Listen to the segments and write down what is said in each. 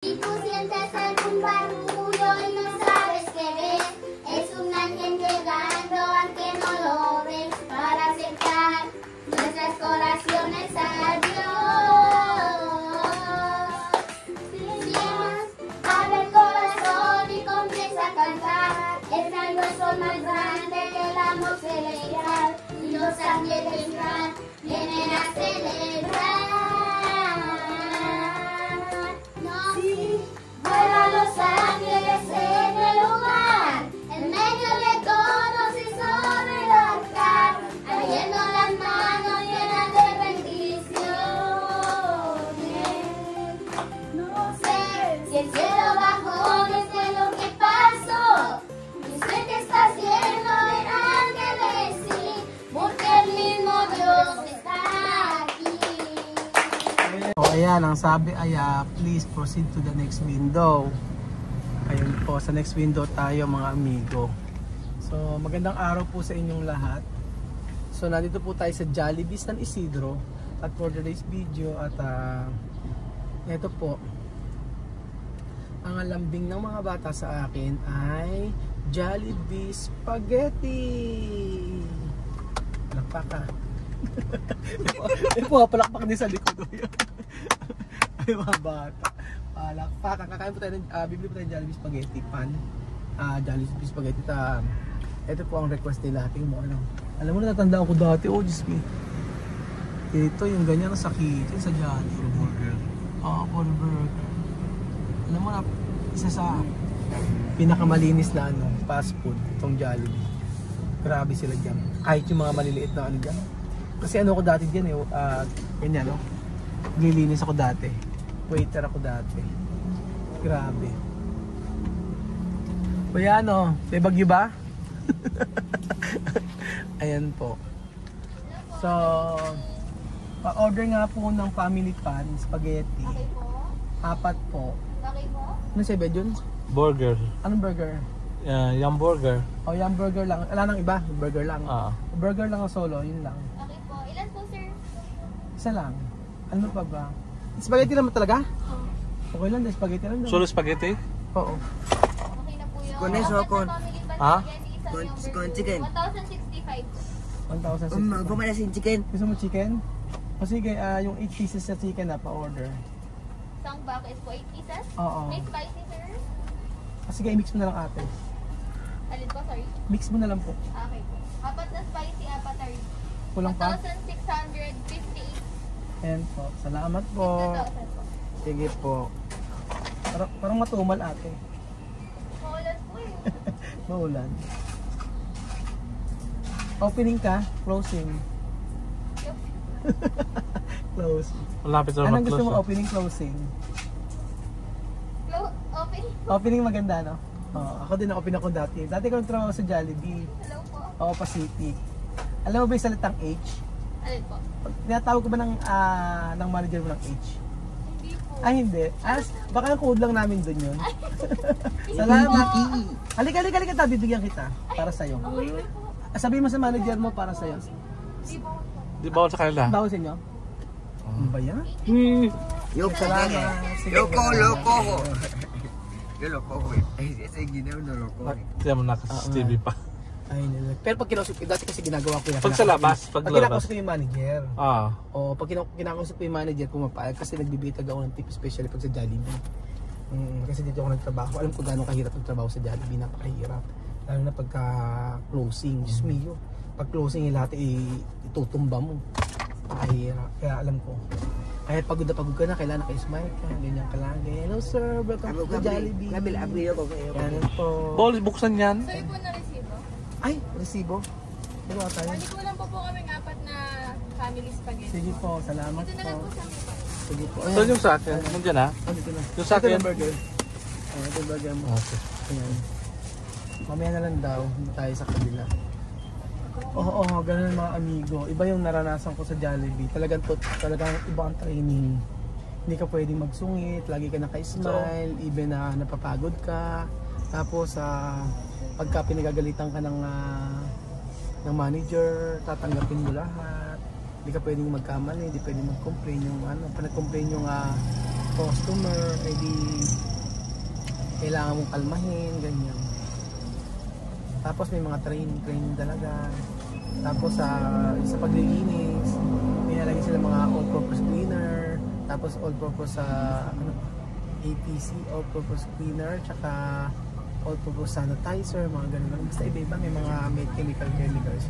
Si tú sientes algún barullo y no sabes qué ves, es un ángel llegando aunque no lo ves, para acercar nuestras oraciones a Dios. Dios, abre el corazón y comienza a cantar, es el nuestro más grande, el amor celestial, y los ángeles vienen a celebrar. Vuelan los ángeles en el lugar, en medio de todos y sobre el altar, abriendo las manos llenas de bendiciones. No sé si el cielo bajó desde lo que pasó, yo sé que está lleno de ángeles, sí, porque el mismo Dios está aquí. O ayan, ang sabi ay please proceed to the next window. Ayun po, sa next window tayo mga amigo. So magandang araw po sa inyong lahat. So nandito po tayo sa Jollibee San Isidro at for today's video at ito po ang lambing ng mga bata sa akin ay Jollibee Spaghetti. Palakpak. Palakpak din sa likod. Ay mga bata. Palakpak. Kakain po tayo ng bibili po tayo ng Jollibee Spaghetti pan. Jollibee Spaghetti. Ito po ang request nila. Tingin mo ano. Alam mo na natandaan ko dati. Oh Diyos me. Ito yung ganyan ang sakitin sa Jollibee. Burger. Full burger. Alam mo na isa sa pinakamalinis na fast food itong Jollibee. Grabe sila dyan. Kahit yung mga maliliit na dyan. Kasi ako dati dyan ganyan nililinis ako dati. Waiter ako dati. Grabe. Kaya may bagyo ba? Ayan po. So, pa-order nga po ng family pan, spaghetti. Okay po. 4 po. Okay po. Ano sabi yun? Burger. Anong burger? Yung burger. O yung burger lang. Wala nang iba? Burger lang. Burger lang ang solo, yun lang. Okay po. Ilan po, sir? Isa lang. Ano pa ba? Spaghetti naman talaga? Oh. Okay lang, spaghetti lang. Solo spaghetti? Oo. Okay na po yun. Con eso, con. Con chicken. 1,065. 1,060. Bumala sin chicken. Gusto mo chicken? O sige, yung 8 pieces na chicken na pa-order. Isang bag is po 8 pieces? Oo. May spicy, sir? Sige, i-mix mo na lang ate. Alin po, sorry? Mix mo na lang po. Okay po. 4 na spicy, 4 na rin. Kulang pa? 1,658. Ayan po. Salamat po. 2,000 po. Sige po. Parang matumal ate. Maulan po eh. Maulan. Opening ka? Closing? Closing. Malapit sa Anong gusto mo opening, closing? Open. Opening maganda, no? Ako din open ako dati. Dati ko nagtrabaho sa Jollibee. Hello po. Pacific. Alam mo ba yung salitang H? Alin po? Tinatawag ko ba ng manager mo ng H? Hindi po. Ay, hindi. Baka ang code lang namin dun yun. Salamat. Halika, bibigyan kita. Para sa'yo. Sabihin mo sa manager mo para sa'yo. Di ba sa kanila? Bawal sa inyo? Ano ba yan? Yo, Salamat. Sige. Loko. Yo, loko, güey. Ese guineo no loko. Kaya mo naka-TV pa. Ay, nila. Pero pag kinausap, dati kasi ginagawa ko yan. Pag sa labas, pag kinakausap ko yung manager. Pag kinakausap ko yung manager, pumapayag kasi nagbibitag ako ng tip, especially pag sa Jollibee. Kasi dito ako nagtrabaho. Alam ko gano'ng kahirap magtrabaho sa Jollibee, napakahirap. Lalo na pagka closing, Diyos mio. Pag closing yung lahat itutumba mo. Napakahirap. Kaya alam ko. Kahit pagod ka na, kailangan ka-smile ka. Ganyan ka lagi. Hello sir, welcome to Jollibee. Nabil ko kayo. Yan po. Bawal buksan yan. Sorry po na resibo. Ay, resibo. Dalawa tayo. Hindi ko lang po kami 4 na family spaghetti. Sige po, salamat Ito na lang po sa amin po. Sige po. So yung sa akin, nandiyan ha? Dito na. Yung sa akin. Ito yung burger. Ito yung burger mo. Okay. Ayan. Mamaya na lang daw, hindi tayo sa kabila. Oo, ganun mga amigo. Iba yung naranasan ko sa Jollibee. Talagang iba ang training. Hindi ka pwedeng magsungit, lagi ka naka-smile, even na napapagod ka. Tapos pagka pinagagalitan ka ng manager, tatanggapin mo lahat. Hindi ka pwedeng magkamali, hindi pwedeng mag-complain yung pag nag-complain yung customer, edi kailangan mong kalmahin, ganyan. Tapos may mga training talaga. Tapos sa paglilinis, nilalagay sila mga all-purpose cleaner, tapos all-purpose APC, all-purpose cleaner, tsaka all-purpose sanitizer, mga ganun. Basta iba-iba, may mga chemicals,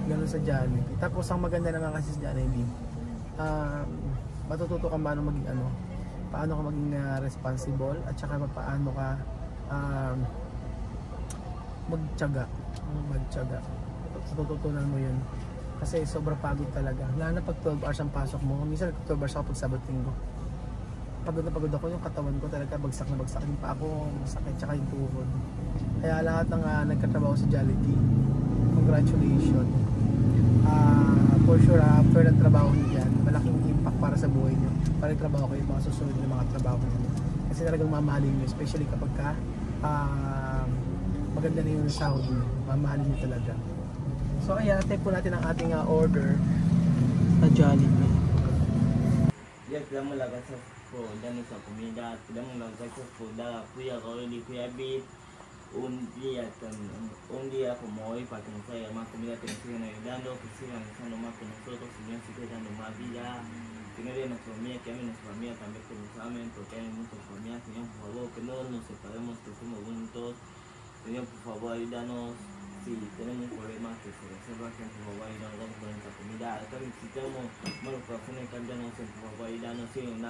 ganun sa Jollibee. Tapos ang maganda naman kasi sa Jollibee, matututo ka paano maging paano ka maging responsible, at saka paano ka magtiyaga. Tututunan mo yun. Kasi sobrang pagod talaga. Lalo na pag 12 hours ang pasok mo. Minsan 12 hours ako pag Sabado-Linggo. Pagod na pagod ako, yung katawan ko talaga bagsak na bagsak. Yung pa ako masakit, tsaka yung tuhod. Kaya lahat ng nagkatrabaho sa Jollibee, congratulations. For sure, after ng trabaho niyo dyan, malaking impact para sa buhay niyo. Para yung trabaho kayo, mga susunod na mga trabaho niyo. Kasi talagang mamahalin niyo, especially kapag maganda na yung sahod niyo. Mamahalin niyo talaga. So ayan, type po natin ang ating order sa Jollibee. Ya quedamos la casa por darnos la comida, quedamos la casa por dar cuida cuida bien. Un día como hoy, para que nos traiga más comida, que nos sigan ayudando, que sigan estando más con nosotros, Señor, sigue dando más vida. Que no den nuestra familia, que amen nuestra familia también, que nos amen, porque amen nuestra familia, Señor, por favor, que no nos separemos, que estemos juntos. Señor, por favor, ayúdanos. Si tenemos problemas que se resuelvan, que por favor ayúdanos con nuestra comida. También si tenemos malos corazones, cámbianos, por favor ayúdanos, sigan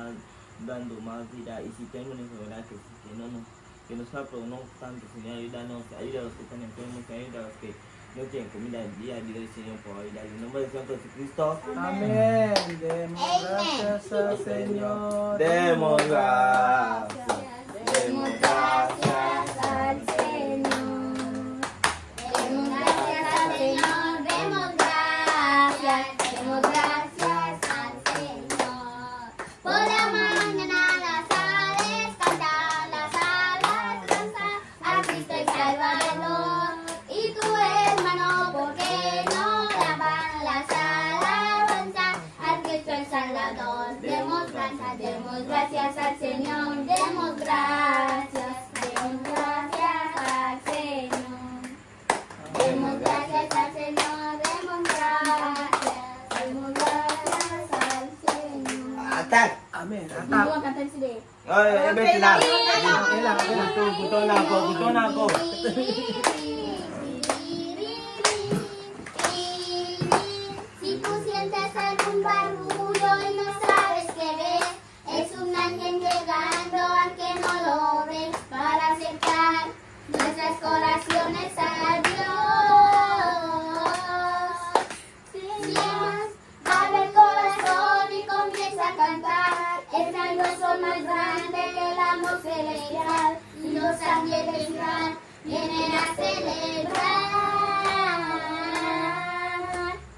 dando más vida. Y si tenemos una enfermedad que nos va, pero no tanto, Señor, ayúdanos, ayuda a los que están enfermos, ayuda a los que no tienen comida el día a día, Señor, por ayudar. En el nombre del Santo Jesucristo. Amén. Demos gracias al Señor. Demos gracias. Demos gracias al Señor. Demos gracias al Señor. Demos gracias al Señor. Por la mañana las aves cantan, las alas danzan a Cristo el Salvador. Y tu hermano, ¿por qué no lavan las alabanzas a Cristo el Salvador? Demos gracias al Señor. Demos gracias al Señor. Demos gracias al Señor. Demos gracias al Señor. Attack! Amen. Hindi mo kantan si Dave. Ay, bete lang. Kailangan. Gusto na ako. Si tú sientes algún barullo y no sabes qué ves, es un ángel llegando aunque no lo ves, para acercar nuestras oraciones a Dios. Dios, abre el corazón y comienza a cantar. El gran gozo más grande que el amor celestial, y los ángeles vienen a celebrar.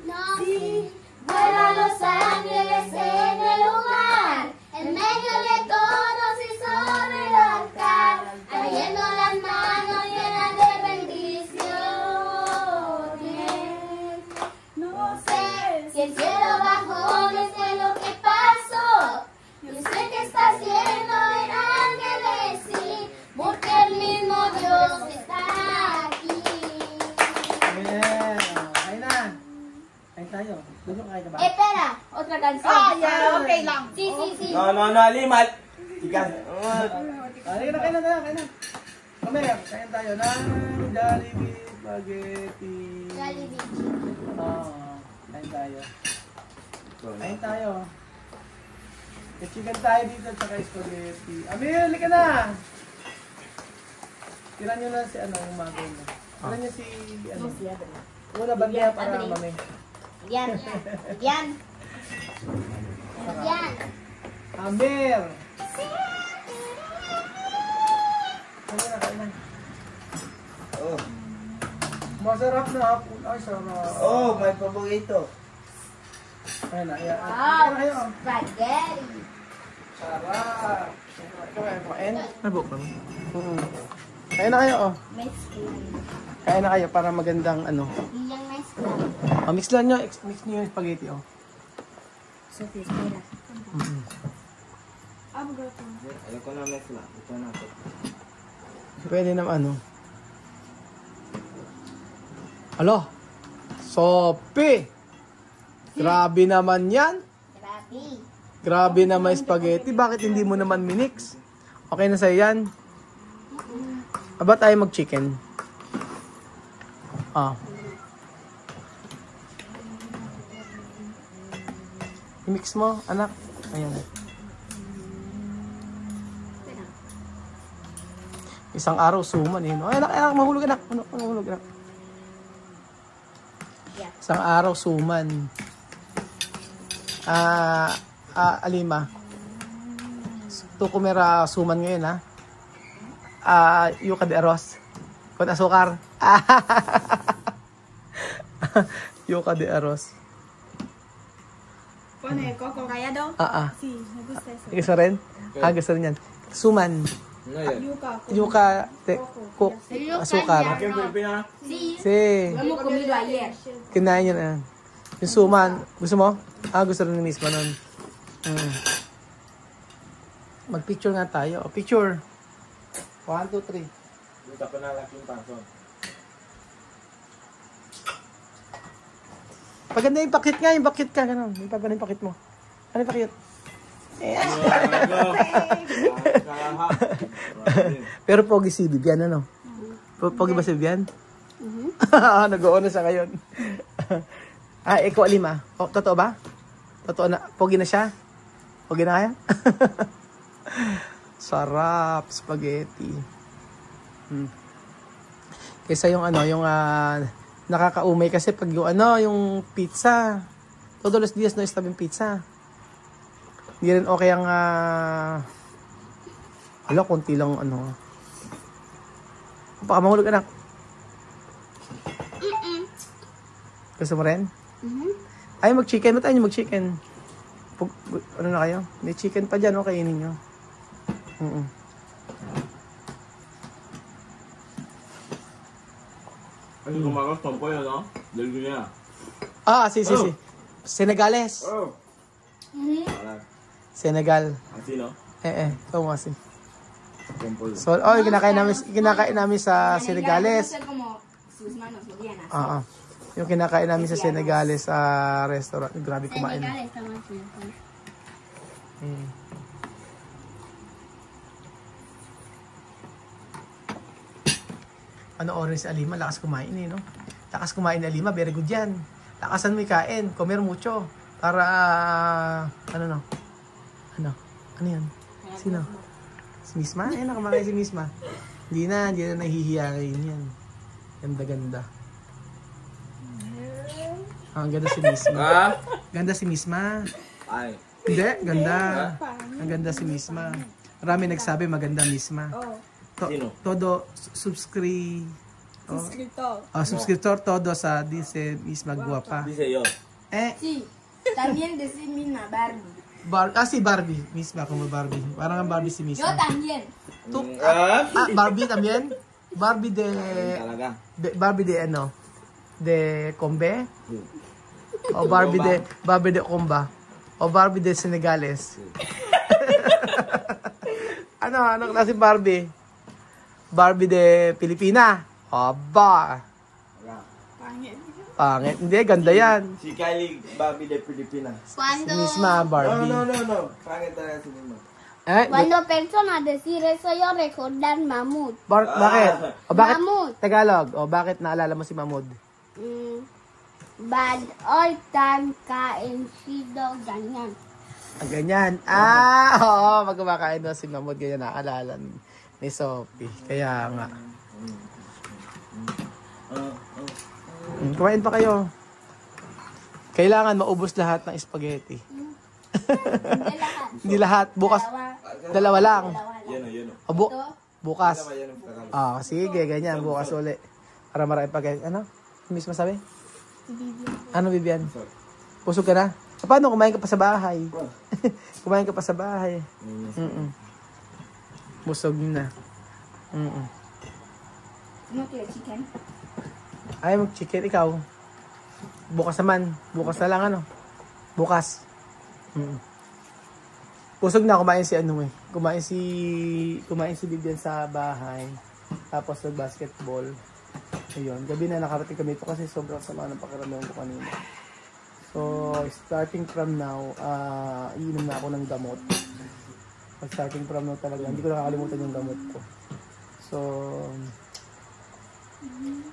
No, sí, vuelan los ángeles en el lugar, en medio de todos y sobre el altar, trayendo las manos llenas de bendiciones. No sé si el cielo bajó, no sé lo que pasó. Yo sé que está lleno de ángeles, sí, porque el mismo Dios está aquí. Amen. Kain na. Kain tayo. Gusto kain ka ba? Espera, otra canción. Okay lang. Sí, sí, sí. No, limat. Tigas. Kain na. Mamaya, kain tayo ng Jollibee Spaghetti. Jollibee. Kain tayo. Kain tayo. Chicken tayo dito at saka spaghetti. Amir, halika na! Tira nyo na si yung mago mo. Tira nyo si Una bandiya para mami. Yan. Yan. Yan. Amir! Kain na. Oh. Masarap na hapon. Ay, sarap. Oh, may paborito. Ayun na, ayan. Wow, Kain na kayo. spaghetti. Sarap. Kain. Nabuk pa mo. Kain na kayo, oh. May spoon. Kain na kayo para magandang Yung may spoon. mix lang nyo. Mix nyo yung spaghetti, oh. Sophie, espera. Ayoko na mix lang. Ito na ito. Pwede naman ano. Alo. Sopi. Grabe naman yan. Grabe. Grabe na may spaghetti. Bakit hindi mo naman minix? Okay na sa'yo yan? Aba tayo mag-chicken? Ah. I-mix mo, anak. Ayan. Isang araw suman eh. Ay, anak, mahulog anak. Mahulog anak. Isang araw suman. Alima. Tu kumera suman ngayon ha. Yuka de arroz. Con asukar. Yuka de arroz. Pone coco rallado. Sí, me gusta eso. Gusto rin? Gusto rin yan. Suman. Yuka de asukar. Aquí en Filipinas. Sí. Si. Hemos comido ayer. Kinain yan. Yung suman. Gusto mo? Gusto rin ni mismo nun. Mag-picture nga tayo. Picture. 1, 2, 3. Yung kapinalaking pason. Paganda yung pakit nga, yung bakit ka, gano'n. Yung paganda yung pakit mo. Ano yung pakit? Pero pogi si Vivian, ano? Pogi ba si Vivian? Nag-o-ono siya ngayon. Ikaw, Alima. Totoo ba? Totoo na? Pogi na siya? Pogi na kaya? Sarap, spaghetti. Kaysa yung ano, yung nakakaumay kasi pag yung ano, yung pizza. Todos los días no está bien pizza. Hindi rin okay ang konti lang ano. Baka mahulog anak. Gusto mo rin? Ay, mag-chicken. Ba't tayo mag-chicken? Ano na kayo? May chicken pa dyan, o kainin nyo. Ay, kumakas tompoy, ano? Del Guinea. Sí. Senegales. Senegal. Así, no? Ito mo kasi. Tompoy. So, yung kinakain namin sa Senegales. Como sus manos lo llenan. Yung kinakain namin sa Senegales sa restaurant. Grabe kumain. Ano oras si Alima? Lakas kumain eh, no? Lakas kumain ni Alima, very good yan. Lakasan mo ikain, comer mucho. Para, ano yan? Sino? Si Misma? Ayan, kumakain si Misma. Hindi na nahihiya ngayon yan. Ganda. Ang ganda si Misma. Ganda si Misma. Ay. Hindi, ganda. Ang ganda si Misma. Marami nagsabi maganda Misma. Sino? Todo subscribe. Suscriptor todo sa dice Misma guapa. Dice yo. Sí. También decir Mina Barbie. Si Barbie. Misma como Barbie. Parang ang Barbie si Yo Misma. también. Barbie también. Barbie de... Talaga. Barbie de ano? De Combe? O Barbie de Comba? O Barbie de Senegales? Ano klase Barbie? Barbie de Pilipina? Aba! Pangit. Hindi, ganda yan. Si Kylie Barbie de Pilipinas. Cuando, Misma Barbie. No. Pangit talaga si Misma. cuando personas decir eso, yo recordar Mamut. Bakit? Bakit? Mamut. Tagalog. Bakit naalala mo si Mahmoud? Bad all time kain sido ganyan. Ganyan. Oo. Pag kumakain daw si Mahmoud, ganyan naalala ni Sophie. Kaya nga. Kumain pa kayo. Kailangan maubos lahat ng spaghetti. Hindi lahat. Hindi lahat. Bukas, dalawa lang. Yan o. Bukas. Sige, ganyan. Bukas uli. Para marami pa kayo. Ano? Mismo sabi? Ano, Vivian? Pusog ka na? Paano? Kumain ka pa sa bahay. Kumain ka pa sa bahay. Busog na. No quiero chicken. Ay, mag-chicken ikaw. Bukas naman. Bukas na lang ano. Bukas. Busog na, kumain si ano eh. Kumain si Vivian sa bahay. Tapos nag-basketball. Ayun, gabi na nakarating kami ito kasi sobrang sama ng pakiramdam ko kanina. So, starting from now, iinom na ako ng gamot. Starting from now talaga, hindi ko nakakalimutan yung gamot ko. So,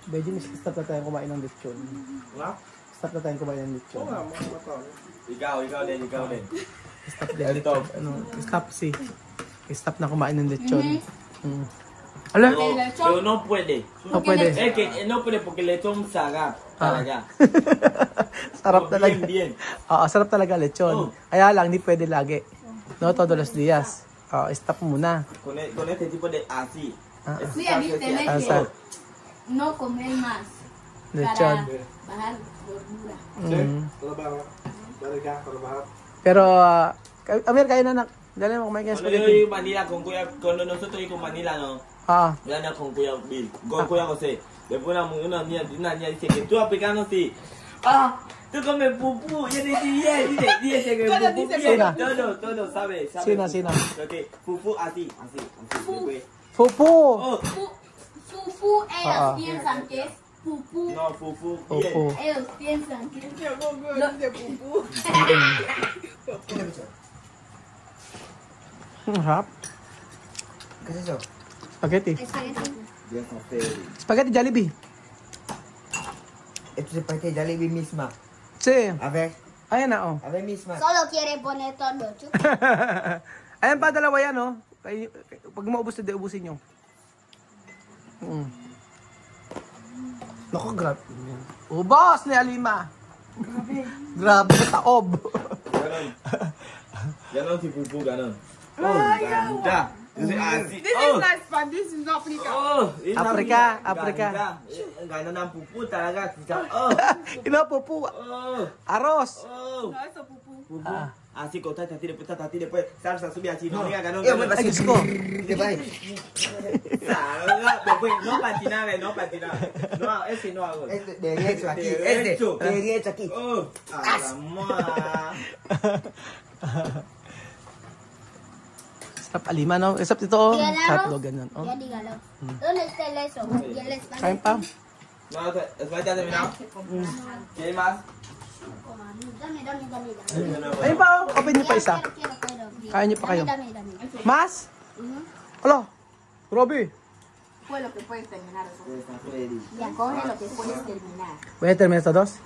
medyo stop na tayong kumain ng lechon. Stop na tayong kumain ng lechon. Ikaw din. Stop din. Stop na kumain ng lechon. Ala? Pero no puede. No pwede. Es que no puede porque lechon sarap talaga. Sarap talaga. Bien. Oo, sarap talaga lechon. Kaya lang, hindi pwede lagi. No, todos los días. Stop muna. Con este tipo de así. Mira, viste, leche. No comer más. Lechon. Para bajar gordura. Pero, Amir, kain na nak. Dali mo, kumain ka Cuando yo spaghetti. iba a Manila cuando nosotros íbamos a Manila, no. Yo andaba con Cuya Bill, con Cuya José. Después una niña dice que tú africano sí. Tú comes pupú. Yo decía, dice que pupú bien. Todo sabe. Sina. Okay, pupú así. Después. Fufu! Fufu, ellos piensan que es pupú. No, pupú Fufu. bien. Ellos piensan que es Harap. ¿Qué es eso? Spaghetti. Ya está feo. Spaghetti Jollibee. Esto se parece a Jollibee misma. Sí. A ver, Ayan na, oh. a ver misma. Solo quiere poner todo. Ayan pa, dalawa yan, oh. Pag maubos na, ubusin nyo. Naku, grabe. Ubos ni Alima. Grabe na taob. Ganon si pupú, ganon. Ganda. Entonces así. This is not Spanish, this is Africa. It's Africa. Ganon ang pupú talaga. Inapupu. Aros. No, eso pupú. Pupú. Así con tata, después salsa, sube así, no diga ganó. Ay, Diyos ko. ¿Qué pasa? Después, no patinar. No, ese no hago. Este, derecho aquí, Derecho. derecho aquí. A la ma. Stop Alima, no? Stop dito, oh. ¿Y el arroz? Hotdog, ganyan, oh. Ya dígalo. ¿Dónde está el eso? Y el espagueti. Kain pa. No, ¿ya terminado? ¿Quieres más? Dame. Ayun pa, oh. Open nyo pa isa. Quiero. Kain nyo pa kayo. Dame. Mas? Alo. Grabe. Fue lo que puedes terminar. Ya, coge lo que puedes terminar. Voy a terminar todos.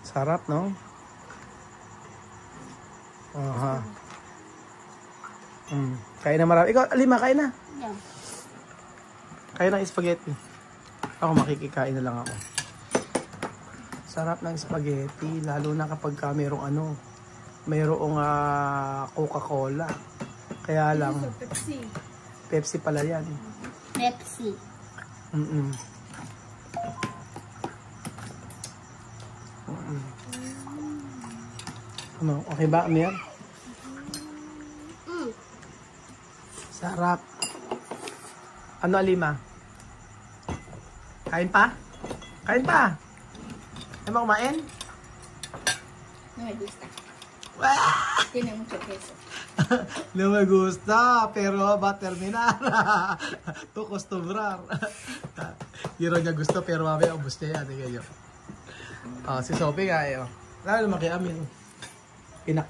Sarap, no? Aha. Kain na marami. Ikaw, Alima, kain na. Ya. Kain ng spaghetti. Ako makikikain na lang ako. Sarap ng spaghetti, lalo na kapag mayroong Coca-Cola. Kaya lang, Pepsi pala yan. Pepsi. Ano, okay ba, Amir? Sarap. Ano, Alima? Kain pa? Kain pa? Ay mo kumain? No me gusta. Tiene mucho queso. No me gusta, pero va a terminar. To costumbrar. Hindi rin niya gusto, pero mamaya ubus niya yan. Tingnan nyo. Si Sophie nga eh. Lalo naman kay Amin. Pinak.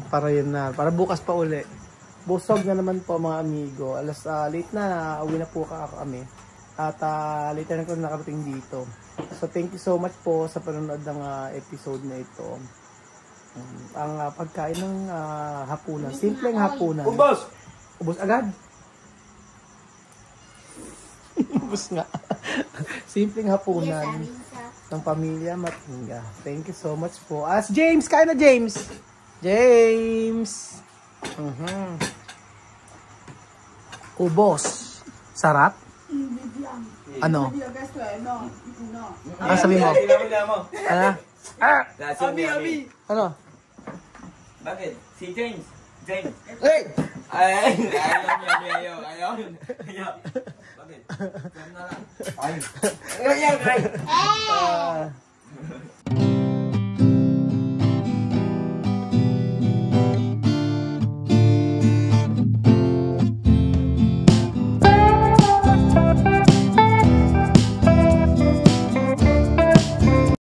Para yun na. Para bukas pa uli. Busog na naman po mga amigo. Alas late na. Uwi na po kami. At later na ko nakarating dito. So thank you so much po sa panonood ng episode na ito. Ang pagkain ng hapunan. Simpleng hapunan. Ubos! Ubos agad? Ubos nga. Simpleng hapunan ng pamilya Matinga. Thank you so much po. James! Kain na James! James! Ubos. Sarap? Ano? Sabi mo? Ano? Ano? Bakit? Si James. Sing. Hey! Ayaw. Bakit? Saan na lang? Ay. Eh! Ah.